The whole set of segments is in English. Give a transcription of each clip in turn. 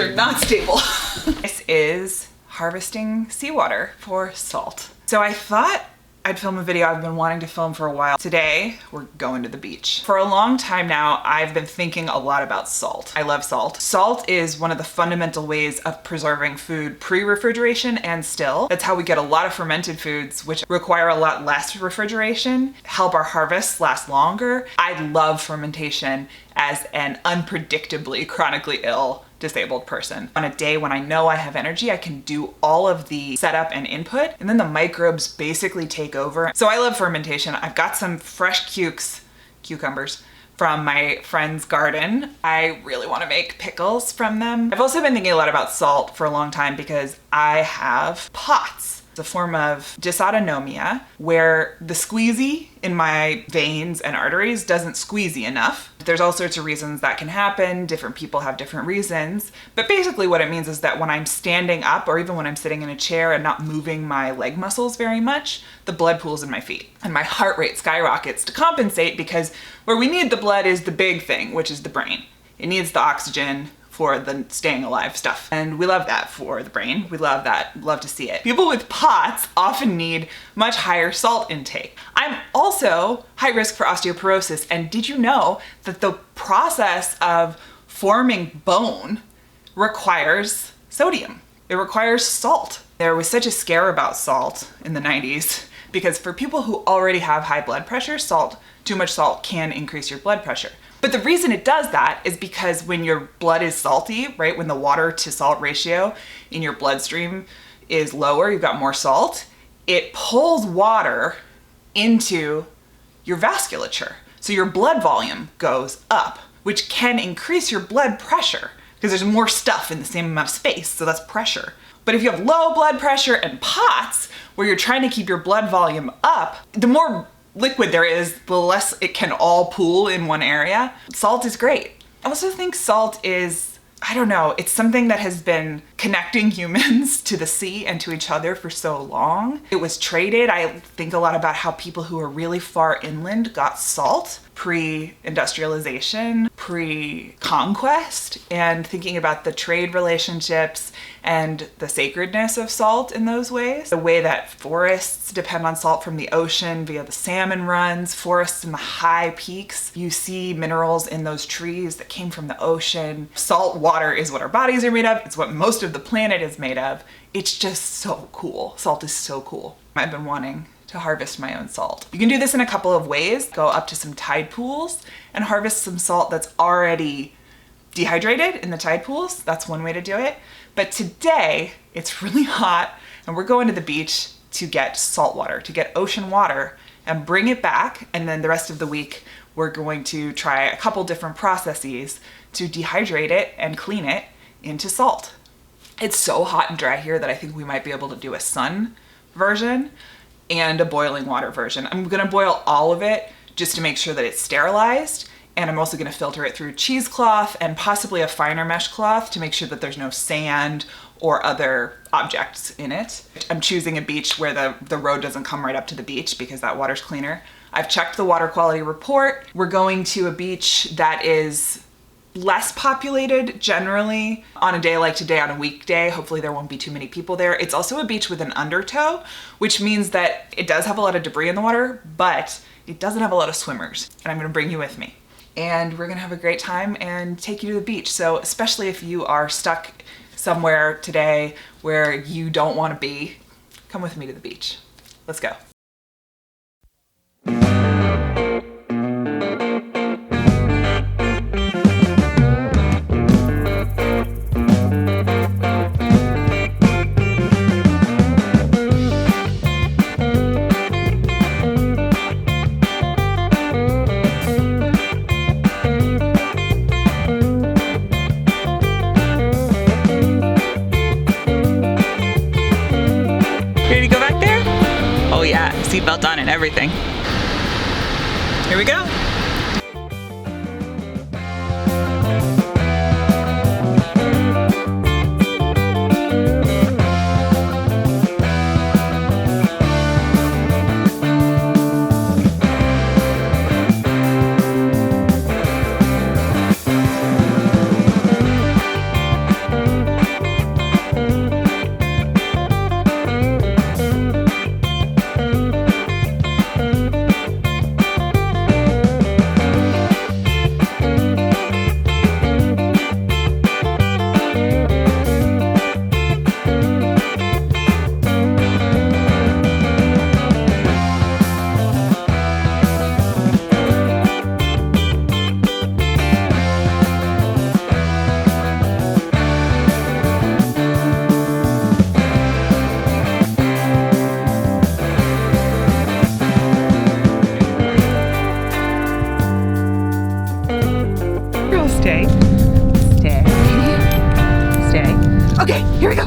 They're not stable. This is harvesting seawater for salt. So I thought I'd film a video I've been wanting to film for a while. Today, we're going to the beach. For a long time now, I've been thinking a lot about salt. I love salt. Salt is one of the fundamental ways of preserving food pre-refrigeration and still. That's how we get a lot of fermented foods, which require a lot less refrigeration, help our harvests last longer. I love fermentation as an unpredictably chronically ill disabled person. On a day when I know I have energy, I can do all of the setup and input, and then the microbes basically take over. So I love fermentation. I've got some fresh cucumbers from my friend's garden. I really want to make pickles from them. I've also been thinking a lot about salt for a long time because I have POTS. It's a form of dysautonomia where the squeezy in my veins and arteries doesn't squeezy enough. There's all sorts of reasons that can happen. Different people have different reasons. But basically what it means is that when I'm standing up or even when I'm sitting in a chair and not moving my leg muscles very much, the blood pools in my feet and my heart rate skyrockets to compensate, because where we need the blood is the big thing, which is the brain. It needs the oxygen for the staying alive stuff. And we love that for the brain. We love that, love to see it. People with POTS often need much higher salt intake. I'm also high risk for osteoporosis. And did you know that the process of forming bone requires sodium? It requires salt. There was such a scare about salt in the 90s because for people who already have high blood pressure, too much salt can increase your blood pressure. But the reason it does that is because when your blood is salty, right, when the water to salt ratio in your bloodstream is lower, you've got more salt, it pulls water into your vasculature. So your blood volume goes up, which can increase your blood pressure because there's more stuff in the same amount of space, so that's pressure. But if you have low blood pressure and POTS, where you're trying to keep your blood volume up, the more liquid there is, the less it can all pool in one area. Salt is great. I also think salt is, I don't know, it's something that has been connecting humans to the sea and to each other for so long. It was traded. I think a lot about how people who are really far inland got salt pre-industrialization, pre-conquest, and thinking about the trade relationships and the sacredness of salt in those ways. The way that forests depend on salt from the ocean via the salmon runs, forests in the high peaks. You see minerals in those trees that came from the ocean. Salt water is what our bodies are made of. It's what most of the planet is made of. It's just so cool. Salt is so cool. I've been wanting to harvest my own salt. You can do this in a couple of ways. Go up to some tide pools and harvest some salt that's already dehydrated in the tide pools. That's one way to do it. But today it's really hot and we're going to the beach to get salt water, to get ocean water and bring it back. And then the rest of the week, we're going to try a couple different processes to dehydrate it and clean it into salt. It's so hot and dry here that I think we might be able to do a sun version and a boiling water version. I'm gonna boil all of it just to make sure that it's sterilized. And I'm also gonna filter it through cheesecloth and possibly a finer mesh cloth to make sure that there's no sand or other objects in it. I'm choosing a beach where the road doesn't come right up to the beach because that water's cleaner. I've checked the water quality report. We're going to a beach that is less populated generally on a day like today, on a weekday. Hopefully there won't be too many people there. It's also a beach with an undertow, which means that it does have a lot of debris in the water, but it doesn't have a lot of swimmers. And I'm gonna bring you with me. And we're gonna have a great time and take you to the beach. So especially if you are stuck somewhere today where you don't wanna be, come with me to the beach. Let's go. Seatbelt on and everything. Here we go. Stay. Stay. Stay. Okay, here we go.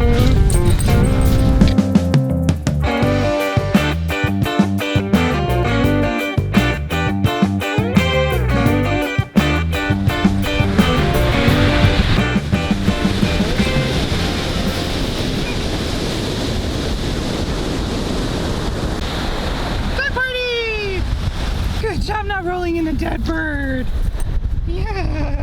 Good job not rolling in a dead bird. Yeah.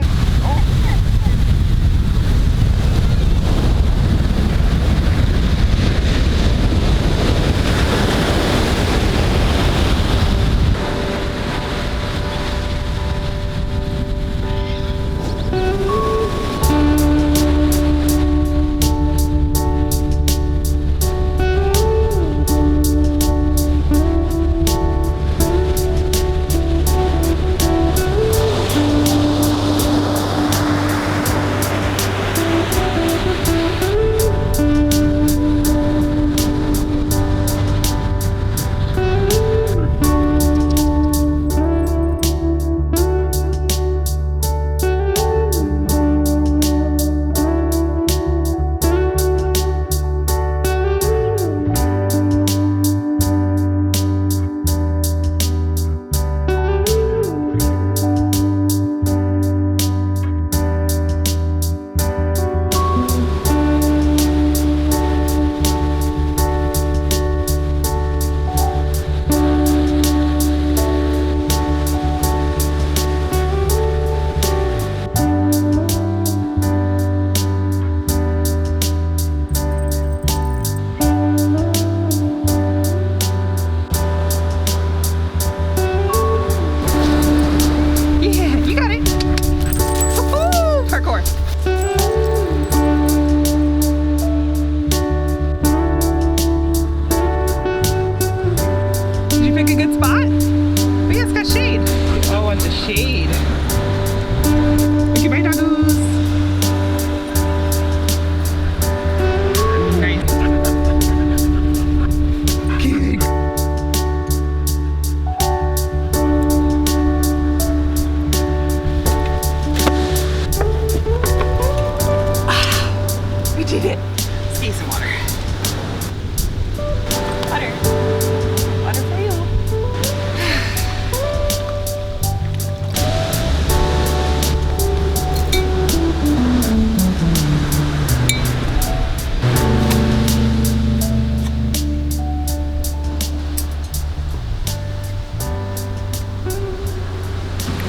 Shade. Okay, bye, doggos. Nice. Good. We did it. Let's get some water. Water. Water for you.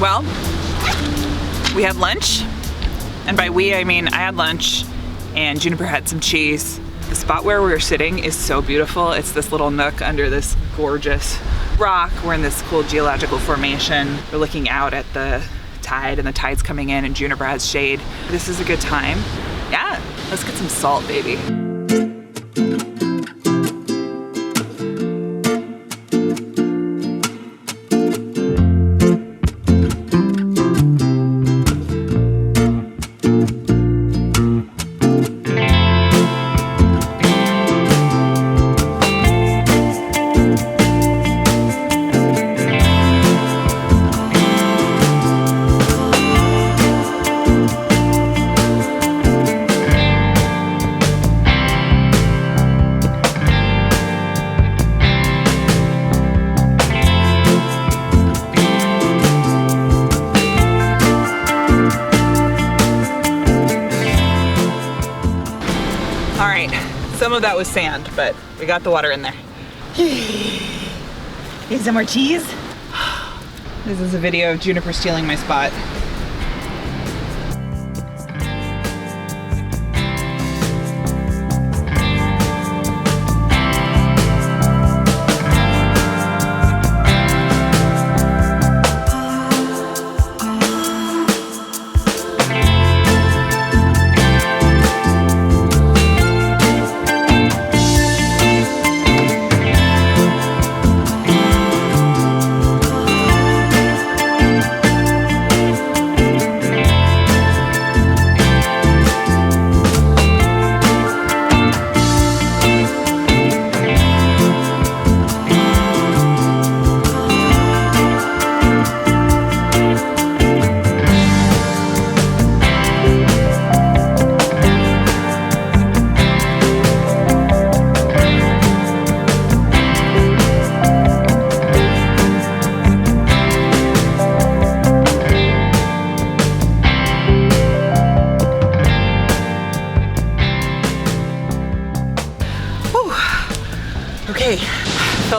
Well, we had lunch, and by we I mean I had lunch and Juniper had some cheese. The spot where we were sitting is so beautiful. It's this little nook under this gorgeous rock. We're in this cool geological formation. We're looking out at the tide, and the tide's coming in, and Juniper has shade. This is a good time. Yeah, let's get some salt, baby. All right, some of that was sand, but we got the water in there. Need some more cheese? This is a video of Juniper stealing my spot.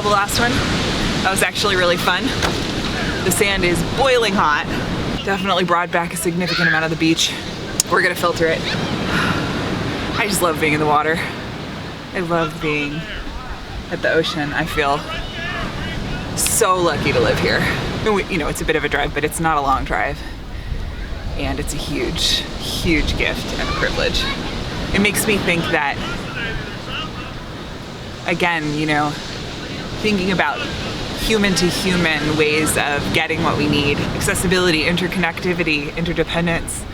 the last one. That was actually really fun. The sand is boiling hot. Definitely brought back a significant amount of the beach. We're gonna filter it. I just love being in the water. I love being at the ocean. I feel so lucky to live here. You know, it's a bit of a drive, but it's not a long drive. And it's a huge, huge gift and a privilege. It makes me think that, again, you know, thinking about human to human ways of getting what we need, accessibility, interconnectivity, interdependence.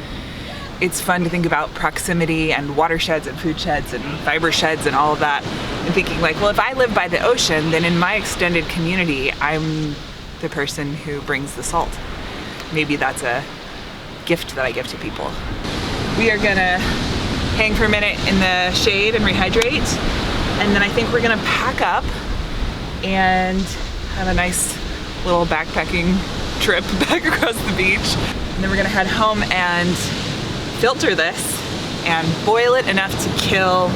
It's fun to think about proximity and watersheds and food sheds and fiber sheds and all of that, and thinking like, well, if I live by the ocean, then in my extended community, I'm the person who brings the salt. Maybe that's a gift that I give to people. We are gonna hang for a minute in the shade and rehydrate, and then I think we're gonna pack up and have a nice little backpacking trip back across the beach. And then we're gonna head home and filter this and boil it enough to kill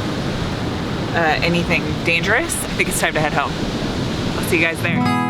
anything dangerous. I think it's time to head home. I'll see you guys there.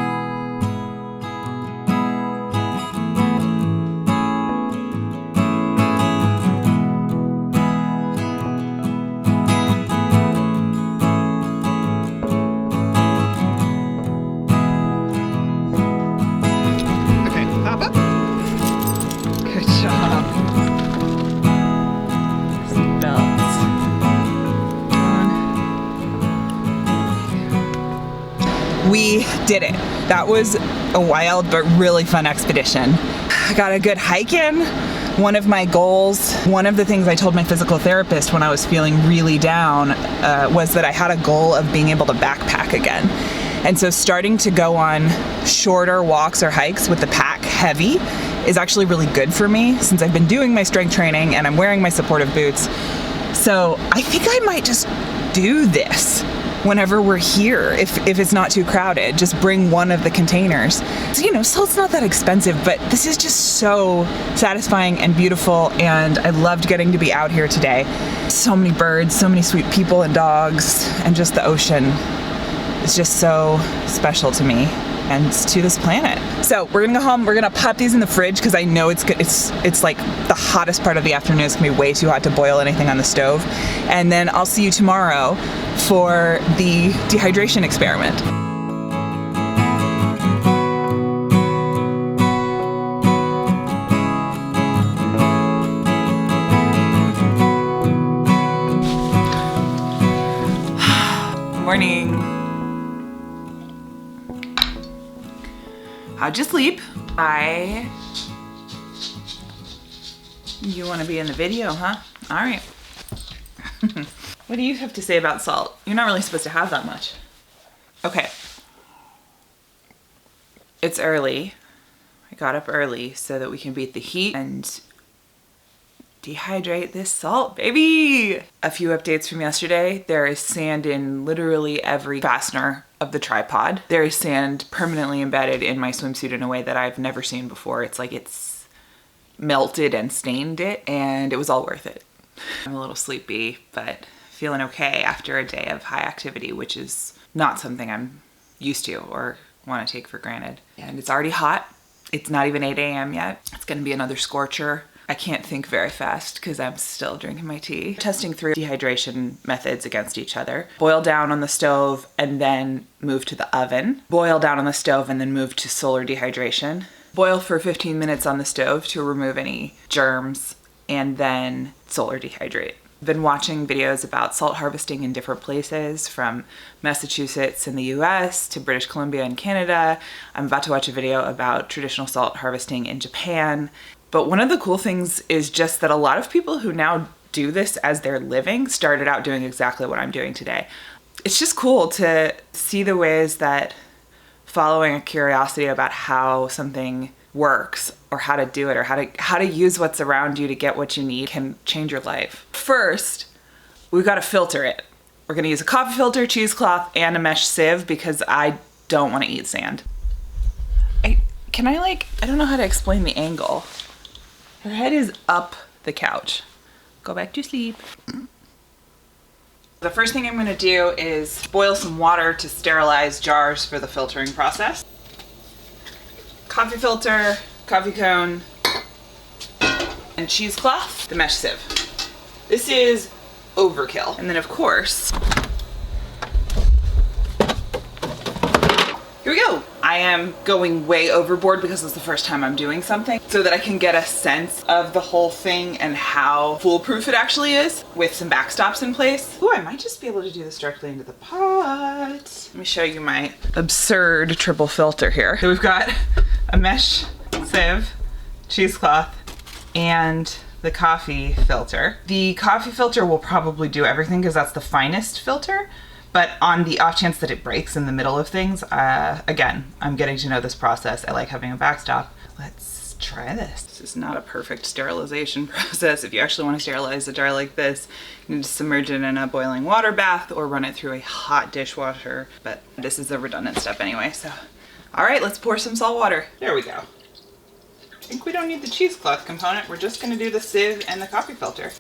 We did it. That was a wild but really fun expedition. I got a good hike in. One of my goals, one of the things I told my physical therapist when I was feeling really down was that I had a goal of being able to backpack again. And so starting to go on shorter walks or hikes with the pack heavy is actually really good for me since I've been doing my strength training and I'm wearing my supportive boots. So I think I might just do this whenever we're here, if it's not too crowded. Just bring one of the containers. So, you know, salt's not that expensive, but this is just so satisfying and beautiful, and I loved getting to be out here today. So many birds, so many sweet people and dogs, and just the ocean is just so special to me and to this planet. So we're gonna go home, we're gonna pop these in the fridge because I know it's good. It's like the hottest part of the afternoon. It's gonna be way too hot to boil anything on the stove. And then I'll see you tomorrow for the dehydration experiment. Morning. How'd you sleep? You want to be in the video, huh? All right. What do you have to say about salt? You're not really supposed to have that much. Okay. It's early. I got up early so that we can beat the heat and dehydrate this salt, baby! A few updates from yesterday. There is sand in literally every fastener of the tripod. There is sand permanently embedded in my swimsuit in a way that I've never seen before. It's like it's melted and stained it, and it was all worth it. I'm a little sleepy, but feeling okay after a day of high activity, which is not something I'm used to or want to take for granted. And it's already hot. It's not even 8 a.m. yet. It's gonna be another scorcher. I can't think very fast because I'm still drinking my tea. Testing 3 dehydration methods against each other. Boil down on the stove and then move to the oven. Boil down on the stove and then move to solar dehydration. Boil for 15 minutes on the stove to remove any germs and then solar dehydrate. I've been watching videos about salt harvesting in different places, from Massachusetts in the US to British Columbia in Canada. I'm about to watch a video about traditional salt harvesting in Japan. But one of the cool things is just that a lot of people who now do this as their living started out doing exactly what I'm doing today. It's just cool to see the ways that following a curiosity about how something works or how to do it or how to use what's around you to get what you need can change your life. First, we've got to filter it. We're gonna use a coffee filter, cheesecloth, and a mesh sieve because I don't want to eat sand. I don't know how to explain the angle. Her head is up the couch. Go back to sleep. The first thing I'm gonna do is boil some water to sterilize jars for the filtering process. Coffee filter, coffee cone, and cheesecloth, the mesh sieve. This is overkill. And then of course, here we go. I am going way overboard because it's the first time I'm doing something, so that I can get a sense of the whole thing and how foolproof it actually is with some backstops in place. Ooh, I might just be able to do this directly into the pot. Let me show you my absurd triple filter here. So we've got a mesh sieve, cheesecloth, and the coffee filter. The coffee filter will probably do everything because that's the finest filter. But on the off chance that it breaks in the middle of things, again, I'm getting to know this process. I like having a backstop. Let's try this. This is not a perfect sterilization process. If you actually want to sterilize a jar like this, you need to submerge it in a boiling water bath or run it through a hot dishwasher. But this is a redundant step anyway, so. All right, let's pour some salt water. There we go. I think we don't need the cheesecloth component. We're just gonna do the sieve and the coffee filter.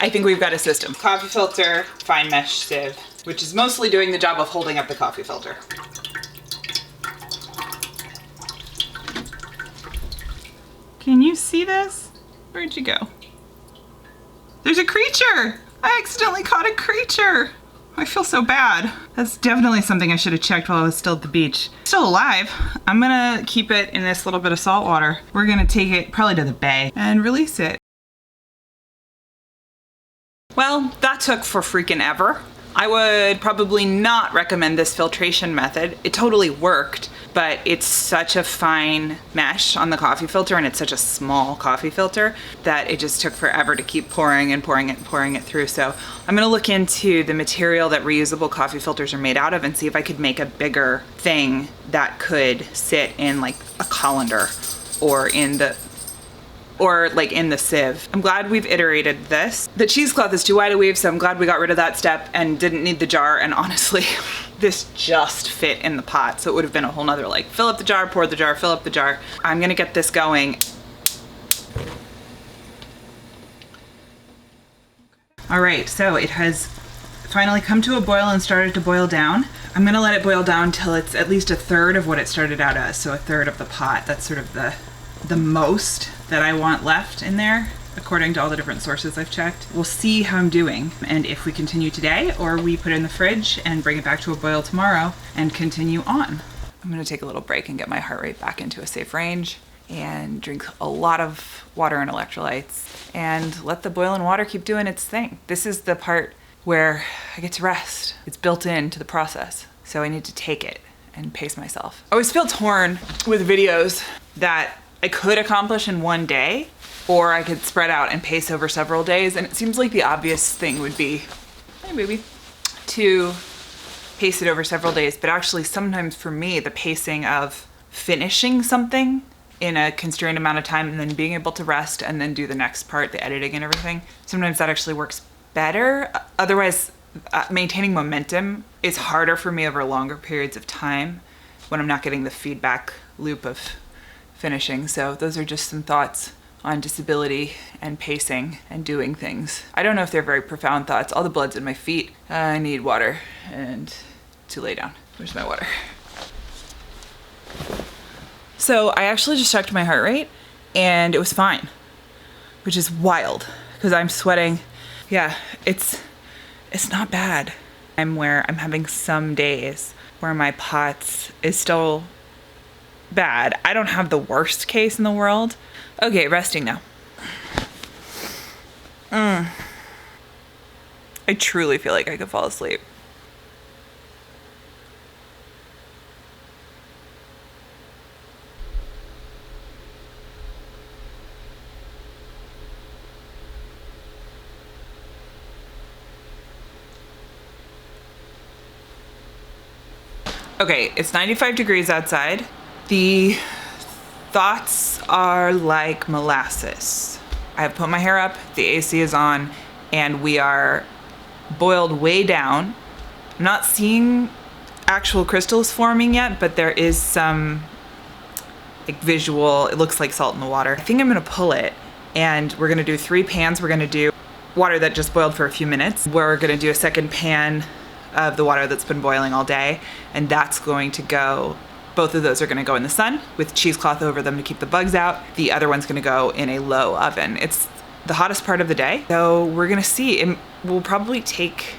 I think we've got a system. Coffee filter, fine mesh sieve, which is mostly doing the job of holding up the coffee filter. Can you see this? Where'd you go? There's a creature! I accidentally caught a creature! I feel so bad. That's definitely something I should have checked while I was still at the beach. Still alive. I'm gonna keep it in this little bit of salt water. We're gonna take it probably to the bay and release it. Well, that took for freaking ever. I would probably not recommend this filtration method. It totally worked, but it's such a fine mesh on the coffee filter and it's such a small coffee filter that it just took forever to keep pouring and pouring it and pouring it through. So I'm gonna look into the material that reusable coffee filters are made out of and see if I could make a bigger thing that could sit in like a colander or like in the sieve. I'm glad we've iterated this. The cheesecloth is too wide a weave, so I'm glad we got rid of that step and didn't need the jar. And honestly, this just fit in the pot. So it would have been a whole nother like, fill up the jar, pour the jar, fill up the jar. I'm gonna get this going. All right, so it has finally come to a boil and started to boil down. I'm gonna let it boil down till it's at least a third of what it started out as. So a third of the pot. That's sort of the most that I want left in there, according to all the different sources I've checked. We'll see how I'm doing and if we continue today or we put it in the fridge and bring it back to a boil tomorrow and continue on. I'm gonna take a little break and get my heart rate back into a safe range and drink a lot of water and electrolytes and let the boiling water keep doing its thing. This is the part where I get to rest. It's built into the process, so I need to take it and pace myself. I always feel torn with videos that I could accomplish in one day, or I could spread out and pace over several days. And it seems like the obvious thing would be, hey baby, to pace it over several days. But actually sometimes for me, the pacing of finishing something in a constrained amount of time and then being able to rest and then do the next part, the editing and everything, sometimes that actually works better. Otherwise, maintaining momentum is harder for me over longer periods of time when I'm not getting the feedback loop of finishing. So those are just some thoughts on disability and pacing and doing things. I don't know if they're very profound thoughts. All the blood's in my feet. I need water and to lay down. Where's my water? So I actually just checked my heart rate and it was fine, which is wild because I'm sweating. Yeah, it's not bad. I'm having some days where my POTS is still bad. I don't have the worst case in the world. Okay, resting now. I truly feel like I could fall asleep. Okay, it's 95 degrees outside. The thoughts are like molasses. I have put my hair up, the AC is on, and we are boiled way down. I'm not seeing actual crystals forming yet, but there is some like visual, it looks like salt in the water. I think I'm gonna pull it And we're gonna do 3 pans. We're gonna do water that just boiled for a few minutes. We're gonna do a second pan of the water that's been boiling all day. And that's going to go, both of those are gonna go in the sun with cheesecloth over them to keep the bugs out. The other one's gonna go in a low oven. It's the hottest part of the day. So we're gonna see, it will probably take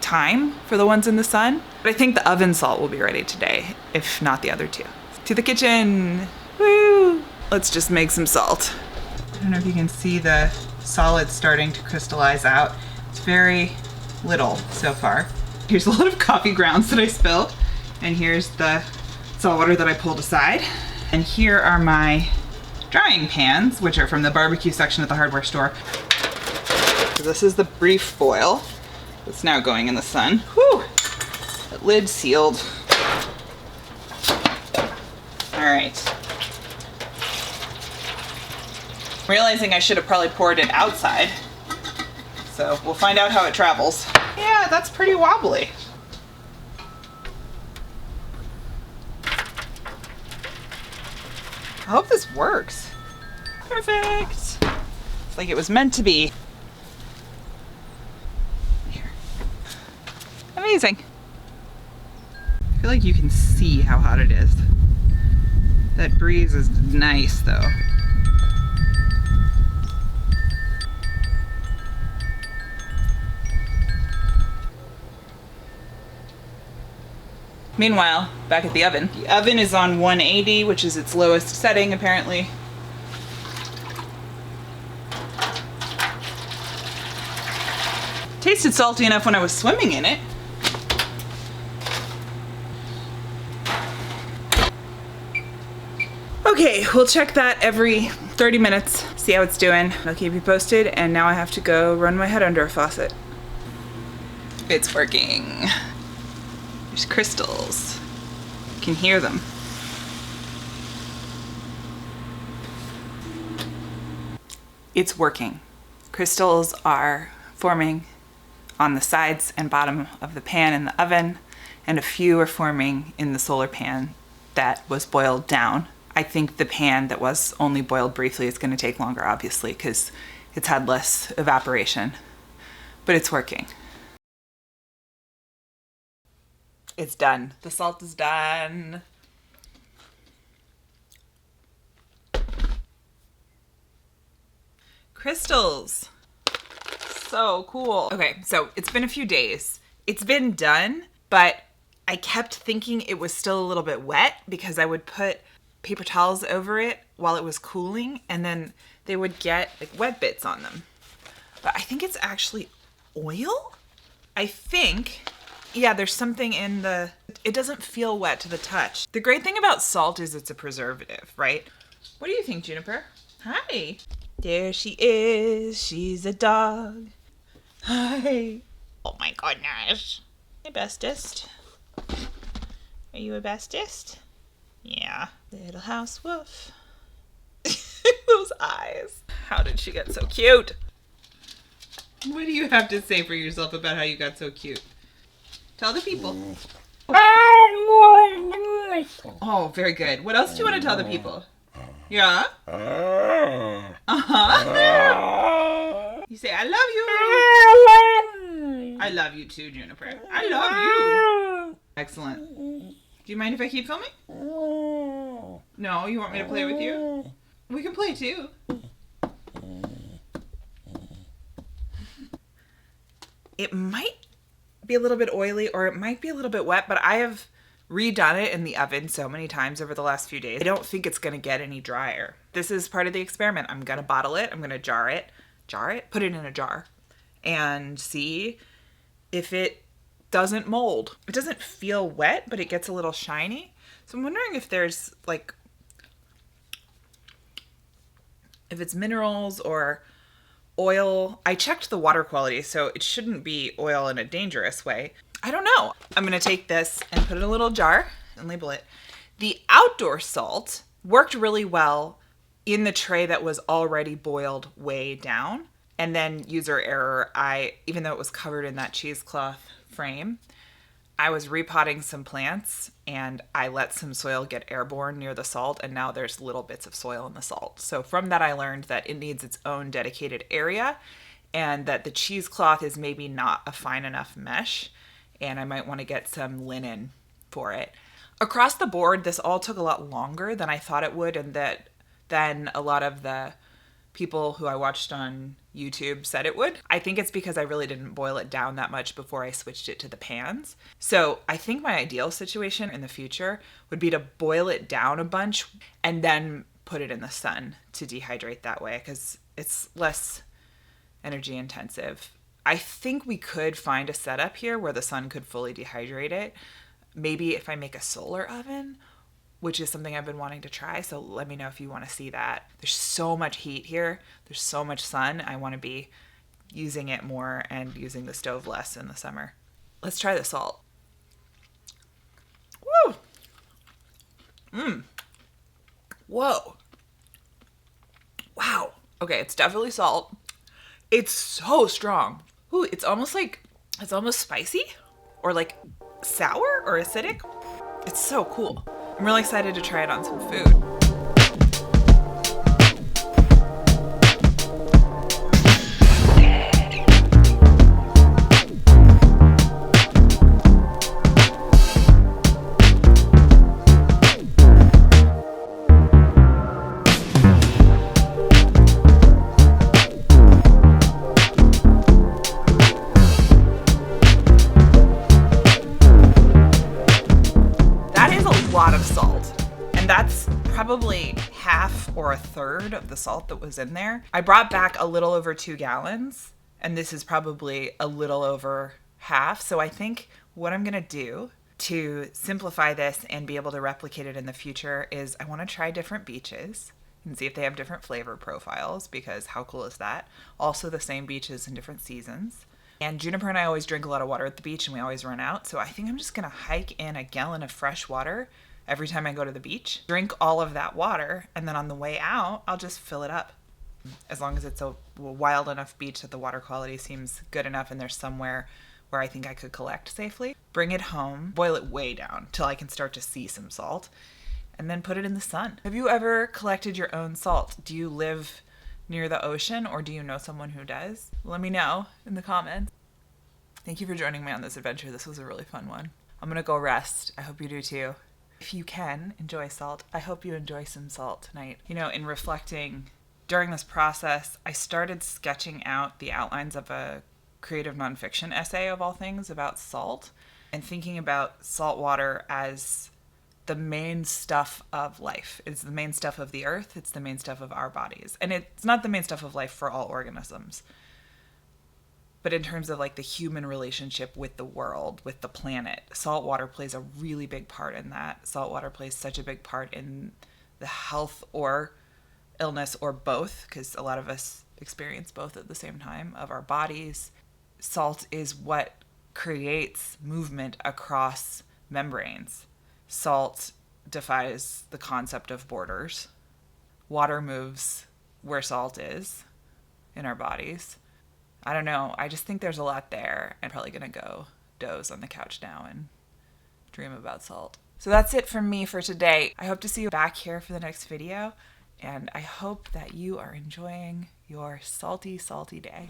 time for the ones in the sun. But I think the oven salt will be ready today, if not the other 2. To the kitchen, woo! Let's just make some salt. I don't know if you can see the solid starting to crystallize out. It's very little so far. Here's a lot of coffee grounds that I spilled. And here's the salt water that I pulled aside. And here are my drying pans, which are from the barbecue section at the hardware store. So this is the brief boil. It's now going in the sun. Whew! The lid sealed. All right. Realizing I should have probably poured it outside. So we'll find out how it travels. Yeah, that's pretty wobbly. I hope this works. Perfect. It's like it was meant to be. Here. Amazing. I feel like you can see how hot it is. That breeze is nice though. Meanwhile, back at the oven. The oven is on 180, which is its lowest setting apparently. Tasted salty enough when I was swimming in it. Okay, we'll check that every 30 minutes, see how it's doing. I'll keep you posted, and now I have to go run my head under a faucet. It's working. There's crystals. You can hear them. It's working. Crystals are forming on the sides and bottom of the pan in the oven, and a few are forming in the solar pan that was boiled down. I think the pan that was only boiled briefly is going to take longer, obviously, because it's had less evaporation, but it's working. It's done. The salt is done. Crystals. So cool. Okay, so it's been a few days. It's been done, but I kept thinking it was still a little bit wet because I would put paper towels over it while it was cooling, and then they would get like wet bits on them. But I think it's actually oil. I think, yeah, there's something in it doesn't feel wet to the touch. The great thing about salt is it's a preservative, right? What do you think, Juniper? Hi. There she is. She's a dog. Hi. Oh my goodness. Hey, bestest. Are you a bestest? Yeah. Little house wolf. Those eyes. How did she get so cute? What do you have to say for yourself about how you got so cute? Tell the people. Oh, very good. What else do you want to tell the people? Yeah? Uh-huh. You say, I love you. I love you too, Juniper. I love you. Excellent. Do you mind if I keep filming? No, you want me to play with you? We can play too. It might be a little bit oily or it might be a little bit wet, but I have redone it in the oven so many times over the last few days. I don't think it's gonna get any drier. This is part of the experiment. I'm gonna bottle it, I'm gonna jar it, put it in a jar and see if it doesn't mold. It doesn't feel wet, but it gets a little shiny. So I'm wondering if there's like, if it's minerals or oil. I checked the water quality, so it shouldn't be oil in a dangerous way. I don't know. I'm gonna take this and put it in a little jar and label it. The outdoor salt worked really well in the tray that was already boiled way down. And then user error, even though it was covered in that cheesecloth frame, I was repotting some plants and I let some soil get airborne near the salt, and now there's little bits of soil in the salt. So from that I learned that it needs its own dedicated area and that the cheesecloth is maybe not a fine enough mesh, and I might want to get some linen for it. Across the board, this all took a lot longer than I thought it would, and that then a lot of the people who I watched on YouTube said it would. I think it's because I really didn't boil it down that much before I switched it to the pans. So I think my ideal situation in the future would be to boil it down a bunch and then put it in the sun to dehydrate that way, because it's less energy intensive. I think we could find a setup here where the sun could fully dehydrate it. Maybe if I make a solar oven, which is something I've been wanting to try. So let me know if you want to see that. There's so much heat here. There's so much sun. I want to be using it more and using the stove less in the summer. Let's try the salt. Woo! Whoa. Wow. Okay, it's definitely salt. It's so strong. Ooh, it's almost spicy or like sour or acidic. It's so cool. I'm really excited to try it on some food. Lot of salt, and that's probably half or a third of the salt that was in there. I brought back a little over 2 gallons, and this is probably a little over half. So I think what I'm gonna do to simplify this and be able to replicate it in the future is I want to try different beaches and see if they have different flavor profiles, because how cool is that? Also the same beaches in different seasons. And Juniper and I always drink a lot of water at the beach, and we always run out. So I think I'm just going to hike in a gallon of fresh water every time I go to the beach, drink all of that water, and then on the way out, I'll just fill it up. As long as it's a wild enough beach that the water quality seems good enough and there's somewhere where I think I could collect safely. Bring it home, boil it way down till I can start to see some salt, and then put it in the sun. Have you ever collected your own salt? Do you live near the ocean, or do you know someone who does? Let me know in the comments. Thank you for joining me on this adventure. This was a really fun one. I'm gonna go rest. I hope you do too. If you can enjoy salt, I hope you enjoy some salt tonight. You know, in reflecting during this process, I started sketching out the outlines of a creative nonfiction essay, of all things, about salt, and thinking about salt water as the main stuff of life. It's the main stuff of the earth. It's the main stuff of our bodies. And it's not the main stuff of life for all organisms. But in terms of like the human relationship with the world, with the planet, salt water plays a really big part in that. Salt water plays such a big part in the health or illness, or both, because a lot of us experience both at the same time, of our bodies. Salt is what creates movement across membranes. Salt defies the concept of borders. Water moves where salt is in our bodies. I don't know. I just think there's a lot there. I'm probably going to go doze on the couch now and dream about salt. So that's it from me for today. I hope to see you back here for the next video. And I hope that you are enjoying your salty, salty day.